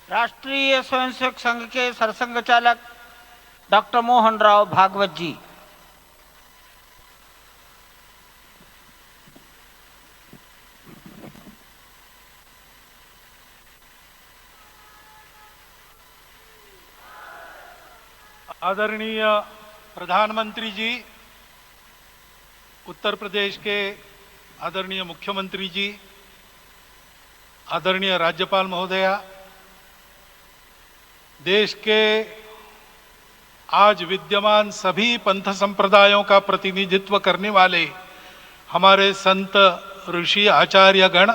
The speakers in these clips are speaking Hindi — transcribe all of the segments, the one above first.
राष्ट्रीय स्वयंसेवक संघ के सरसंघ चालक डॉक्टर मोहन राव भागवत जी। आदरणीय प्रधानमंत्री जी, उत्तर प्रदेश के आदरणीय मुख्यमंत्री जी, आदरणीय राज्यपाल महोदया, देश के आज विद्यमान सभी पंथ संप्रदायों का प्रतिनिधित्व करने वाले हमारे संत ऋषि आचार्य गण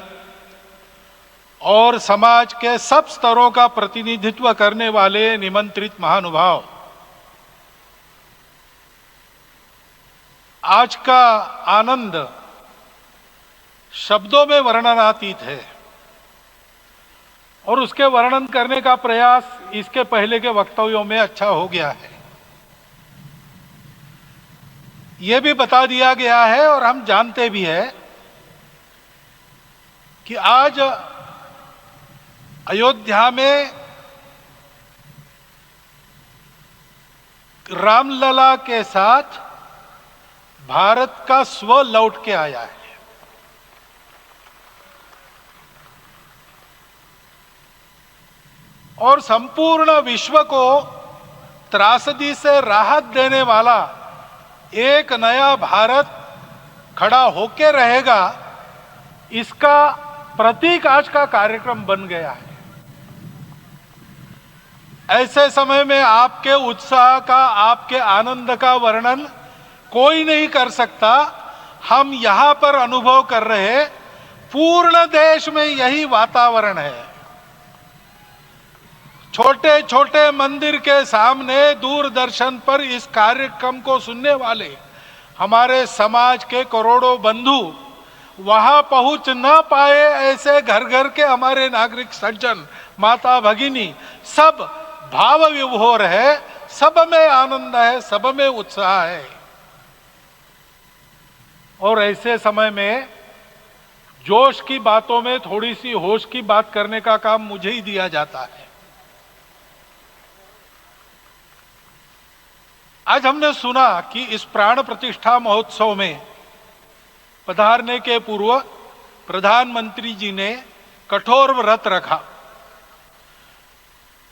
और समाज के सब स्तरों का प्रतिनिधित्व करने वाले निमंत्रित महानुभाव, आज का आनंद शब्दों में वर्णनातीत है और उसके वर्णन करने का प्रयास इसके पहले के वक्तव्यों में अच्छा हो गया है। यह भी बता दिया गया है और हम जानते भी हैं कि आज अयोध्या में रामलला के साथ भारत का स्व लौट के आया है। और संपूर्ण विश्व को त्रासदी से राहत देने वाला एक नया भारत खड़ा होके रहेगा, इसका प्रतीक आज का कार्यक्रम बन गया है। ऐसे समय में आपके उत्साह का, आपके आनंद का वर्णन कोई नहीं कर सकता। हम यहां पर अनुभव कर रहे, पूर्ण देश में यही वातावरण है। छोटे छोटे मंदिर के सामने दूरदर्शन पर इस कार्यक्रम को सुनने वाले हमारे समाज के करोड़ों बंधु, वहां पहुंच न पाए ऐसे घर घर के हमारे नागरिक सज्जन, माता भगिनी, सब भाव विभोर है, सब में आनंद है, सब में उत्साह है। और ऐसे समय में जोश की बातों में थोड़ी सी होश की बात करने का काम मुझे ही दिया जाता है। आज हमने सुना कि इस प्राण प्रतिष्ठा महोत्सव में पधारने के पूर्व प्रधानमंत्री जी ने कठोर व्रत रखा।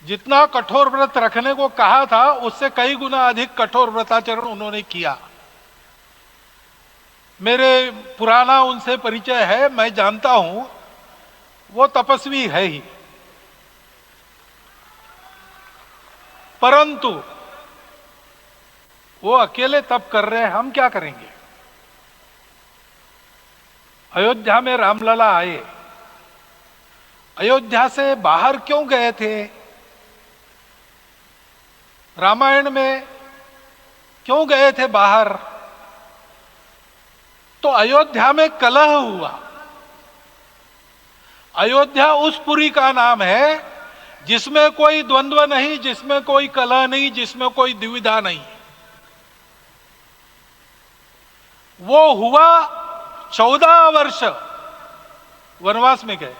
जितना कठोर व्रत रखने को कहा था, उससे कई गुना अधिक कठोर व्रताचरण उन्होंने किया। मेरे पुराना उनसे परिचय है, मैं जानता हूं वो तपस्वी है ही, परंतु वो अकेले तप कर रहे हैं, हम क्या करेंगे। अयोध्या में रामलला आए, अयोध्या से बाहर क्यों गए थे? रामायण में क्यों गए थे बाहर? तो अयोध्या में कलह हुआ। अयोध्या उस पुरी का नाम है जिसमें कोई द्वंद्व नहीं, जिसमें कोई कलह नहीं, जिसमें कोई दुविधा नहीं। वो हुआ 14 वर्ष वनवास में गए।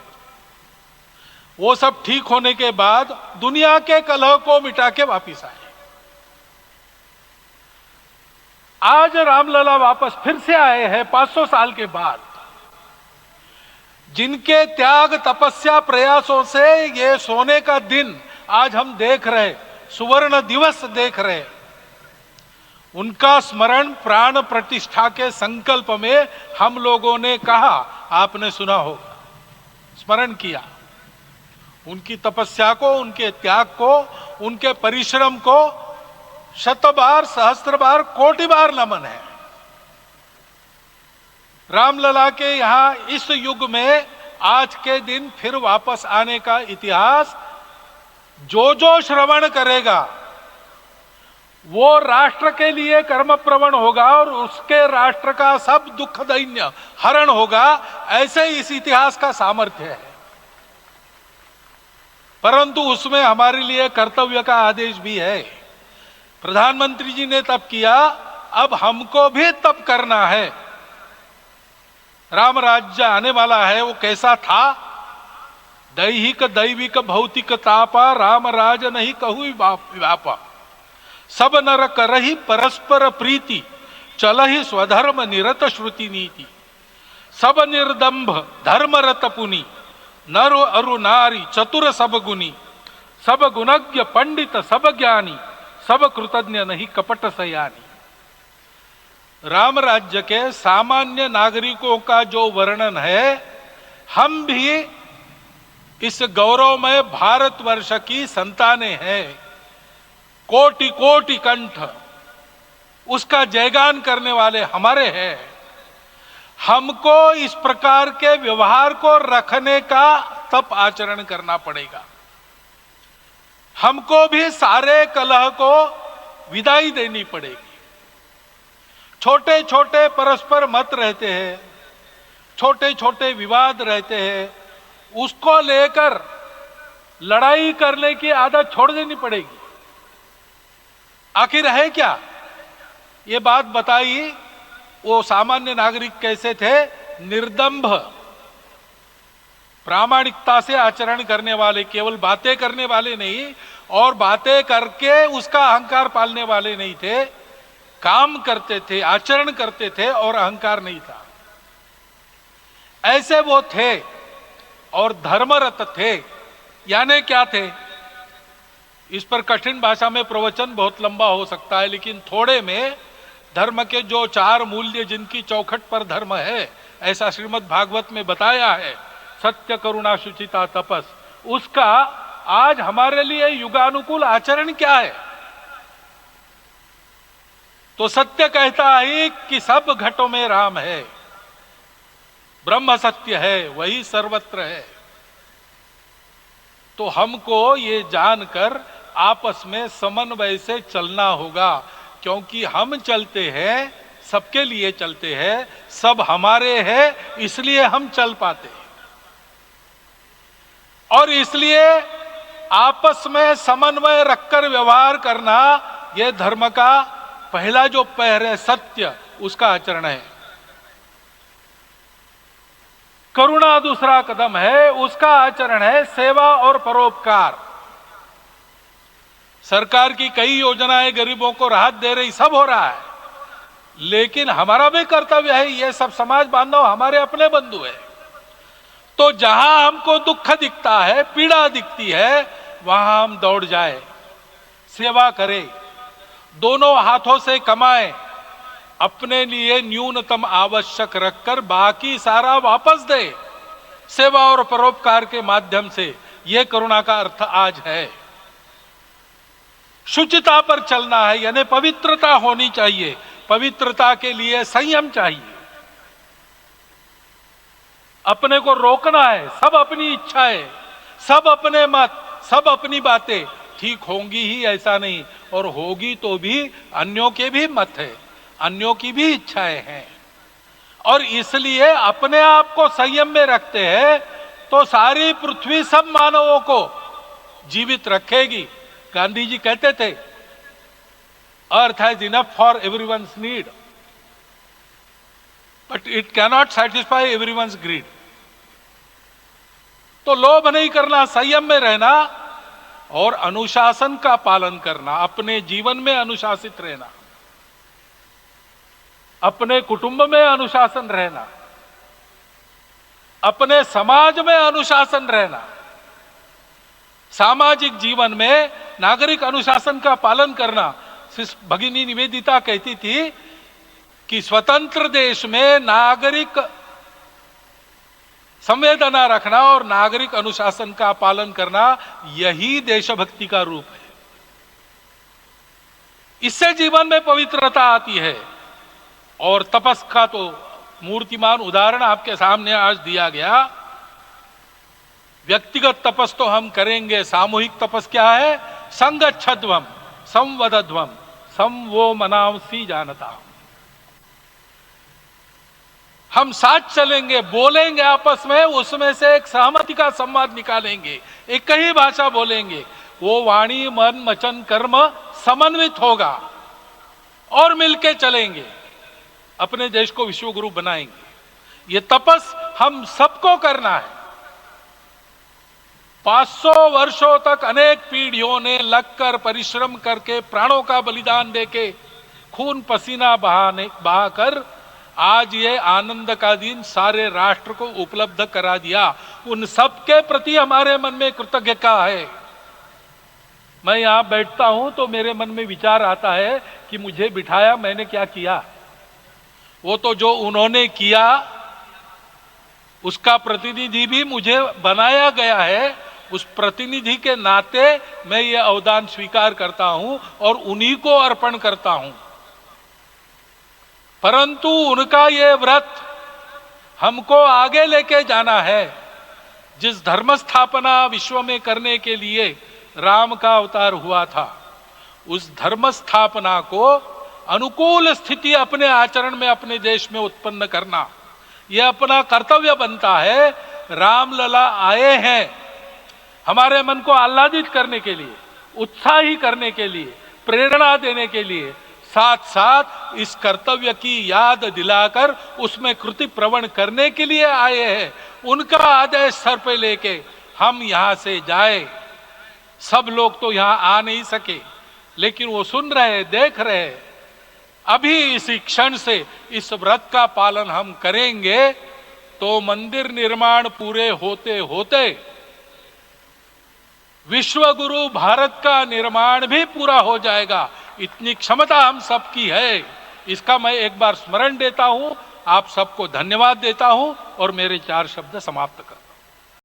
वो सब ठीक होने के बाद दुनिया के कलह को मिटा के वापिस आए। आज रामलला वापस फिर से आए हैं 500 साल के बाद। जिनके त्याग, तपस्या, प्रयासों से ये सोने का दिन आज हम देख रहे, सुवर्ण दिवस देख रहे, उनका स्मरण प्राण प्रतिष्ठा के संकल्प में हम लोगों ने कहा, आपने सुना होगा, स्मरण किया। उनकी तपस्या को, उनके त्याग को, उनके परिश्रम को शत बार, सहस्त्र बार, कोटि बार नमन है। रामलला के यहां इस युग में आज के दिन फिर वापस आने का इतिहास जो जो श्रवण करेगा वो राष्ट्र के लिए कर्मप्रवण होगा और उसके राष्ट्र का सब दुख दैन्य हरण होगा। ऐसे इस इतिहास का सामर्थ्य है। परंतु उसमें हमारे लिए कर्तव्य का आदेश भी है। प्रधानमंत्री जी ने तप किया, अब हमको भी तप करना है। राम राज्य आने वाला है, वो कैसा था दैहिक दैविक भौतिक तापा राम राज नहीं कहु व्यापा। सब नर करहि परस्पर प्रीति चलहि स्वधर्म निरत श्रुति नीति। सब निर्दंभ धर्मरत पुनि नर अरु नारी चतुर सब गुनी। सब गुणज्ञ पंडित सब ज्ञानी सब कृतज्ञ नहीं कपट सयानी। राम राज्य के सामान्य नागरिकों का जो वर्णन है, हम भी इस गौरवमय भारतवर्ष की संतानें हैं। कोटि कोटि कंठ उसका जयगान करने वाले हमारे हैं। हमको इस प्रकार के व्यवहार को रखने का तप आचरण करना पड़ेगा। हमको भी सारे कलह को विदाई देनी पड़ेगी। छोटे छोटे परस्पर मत रहते हैं, छोटे छोटे विवाद रहते हैं, उसको लेकर लड़ाई करने की आदत छोड़ देनी पड़ेगी। आखिर है क्या? ये बात बताई, वो सामान्य नागरिक कैसे थे? निर्दंभ, प्रामाणिकता से आचरण करने वाले, केवल बातें करने वाले नहीं और बातें करके उसका अहंकार पालने वाले नहीं थे। काम करते थे, आचरण करते थे और अहंकार नहीं था। ऐसे वो थे और धर्मरत थे। यानी क्या थे? इस पर कठिन भाषा में प्रवचन बहुत लंबा हो सकता है, लेकिन थोड़े में धर्म के जो 4 मूल्य जिनकी चौखट पर धर्म है, ऐसा श्रीमद् भागवत में बताया है, सत्य करुणा शुचिता तपस, उसका आज हमारे लिए युगानुकूल आचरण क्या है? तो सत्य कहता है कि सब घटों में राम है, ब्रह्म सत्य है, वही सर्वत्र है। तो हमको ये जानकर आपस में समन्वय से चलना होगा, क्योंकि हम चलते हैं, सबके लिए चलते हैं, सब हमारे हैं, इसलिए हम चल पाते हैं। और इसलिए आपस में समन्वय रखकर व्यवहार करना, यह धर्म का पहला जो पैर है, सत्य, उसका आचरण है। करुणा दूसरा कदम है, उसका आचरण है सेवा और परोपकार। सरकार की कई योजनाएं गरीबों को राहत दे रही, सब हो रहा है, लेकिन हमारा भी कर्तव्य है, ये सब समाज बांधव हमारे अपने बंधु है। तो जहां हमको दुख दिखता है, पीड़ा दिखती है, वहां हम दौड़ जाए, सेवा करें, दोनों हाथों से कमाएं, अपने लिए न्यूनतम आवश्यक रखकर बाकी सारा वापस दे, सेवा और परोपकार के माध्यम से। यह करुणा का अर्थ आज है। शुचिता पर चलना है, यानी पवित्रता होनी चाहिए। पवित्रता के लिए संयम चाहिए, अपने को रोकना है। सब अपनी इच्छाएं, सब अपने मत, सब अपनी बातें ठीक होंगी ही ऐसा नहीं, और होगी तो भी अन्यों के भी मत है, अन्यों की भी इच्छाएं हैं। और इसलिए अपने आप को संयम में रखते हैं तो सारी पृथ्वी सब मानवों को जीवित रखेगी। गांधी जी कहते थे, earth has enough for everyone's need but it cannot satisfy everyone's greed. तो लोभ नहीं करना, संयम में रहना और अनुशासन का पालन करना, अपने जीवन में अनुशासित रहना, अपने कुटुंब में अनुशासन रहना, अपने समाज में अनुशासन रहना। सामाजिक जीवन में नागरिक अनुशासन का पालन करना। भगिनी निवेदिता कहती थी कि स्वतंत्र देश में नागरिक संवेदना रखना और नागरिक अनुशासन का पालन करना, यही देशभक्ति का रूप है। इससे जीवन में पवित्रता आती है। और तपस का तो मूर्तिमान उदाहरण आपके सामने आज दिया गया। व्यक्तिगत तपस तो हम करेंगे, सामूहिक तपस क्या है? संगच्छध्वम संवदध्वम संवो मनांसी जानता। हम साथ चलेंगे, बोलेंगे आपस में, उसमें से एक सहमति का संवाद निकालेंगे, एक ही भाषा बोलेंगे, वो वाणी मन वचन कर्म समन्वित होगा और मिलके चलेंगे, अपने देश को विश्व गुरु बनाएंगे। ये तपस हम सबको करना है। 500 वर्षों तक अनेक पीढ़ियों ने लगकर परिश्रम करके प्राणों का बलिदान देके खून पसीना बहाकर आज ये आनंद का दिन सारे राष्ट्र को उपलब्ध करा दिया। उन सब के प्रति हमारे मन में कृतज्ञता है। मैं यहां बैठता हूं तो मेरे मन में विचार आता है कि मुझे बिठाया, मैंने क्या किया? वो तो जो उन्होंने किया उसका प्रतिनिधि भी मुझे बनाया गया है। उस प्रतिनिधि के नाते मैं ये अवदान स्वीकार करता हूं और उन्हीं को अर्पण करता हूं। परंतु उनका ये व्रत हमको आगे लेके जाना है। जिस धर्म स्थापना विश्व में करने के लिए राम का अवतार हुआ था, उस धर्म स्थापना को अनुकूल स्थिति अपने आचरण में अपने देश में उत्पन्न करना, यह अपना कर्तव्य बनता है। रामलला आए हैं हमारे मन को आह्लादित करने के लिए, उत्साही करने के लिए, प्रेरणा देने के लिए, साथ साथ इस कर्तव्य की याद दिलाकर उसमें कृति प्रवण करने के लिए आए हैं। उनका आदेश सर पे लेके हम यहां से जाए। सब लोग तो यहां आ नहीं सके, लेकिन वो सुन रहे, देख रहे। अभी इसी क्षण से इस व्रत का पालन हम करेंगे तो मंदिर निर्माण पूरे होते होते विश्व गुरु भारत का निर्माण भी पूरा हो जाएगा। इतनी क्षमता हम सबकी है। इसका मैं एक बार स्मरण देता हूं, आप सबको धन्यवाद देता हूं और मेरे 4 शब्द समाप्त कर